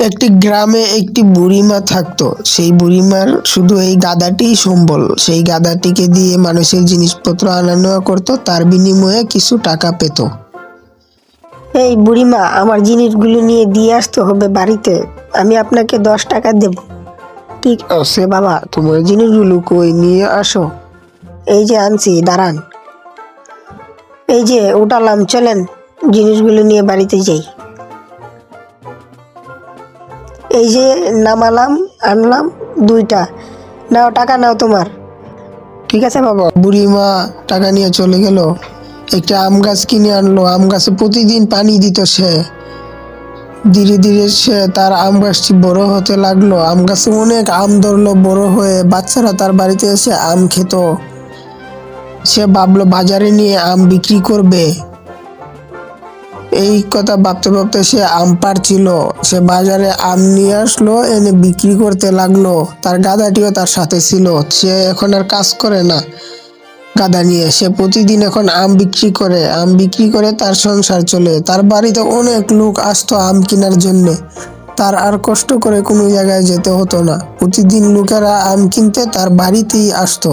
একটি গ্রামে একটি বুড়িমা থাকতো। সেই বুড়িমার শুধু এই গাধাটিই সম্বল। সেই গাধাটিকে দিয়ে মানুষের জিনিসপত্র আনা নেওয়া করতো, তার বিনিময়ে কিছু টাকা পেত। এই বুড়িমা, আমার জিনিসগুলো নিয়ে দিয়ে আসতে হবে বাড়িতে। আমি আপনাকে 10 টাকা দেব। ঠিক আছে বাবা, তোমার জিনিসগুলো কই নিয়ে আসো। এই যে আনছি, দাঁড়ান। এই যে উঠালাম, চলেন জিনিসগুলো নিয়ে বাড়িতে যাই। এই যে নামালাম, আনলাম 2টা। নাও, টাকা নাও তোমার। ঠিক আছে বাবা। বুড়িমা টাকা নিয়ে চলে গেল। একটা আম গাছ কিনে আনলো। আম গাছে প্রতিদিন পানি দিত সে। ধীরে ধীরে তার আম গাছটি বড় হতে লাগলো। আম গাছে অনেক আম ধরলো। বড় হয়ে বাচ্চারা তার বাড়িতে এসে আম খেত। সে ভাবলো বাজারে নিয়ে আম বিক্রি করবে। এই কথা ভাবতে ভাবতে সে আম পাড়ছিল। সে বাজারে আম নিয়ে আসলো, এনে বিক্রি করতে লাগলো। তার গাধাটিও তার সাথে ছিল। সে এখন আর কাজ করে না গাধা নিয়ে। সে প্রতিদিন এখন আম বিক্রি করে। আম বিক্রি করে তার সংসার চলে। তার বাড়িতে অনেক লোক আসতো আম কেনার জন্যে। তার আর কষ্ট করে কোনো জায়গায় যেতে হতো না। প্রতিদিন লোকেরা আম কিনতে তার বাড়িতেই আসতো।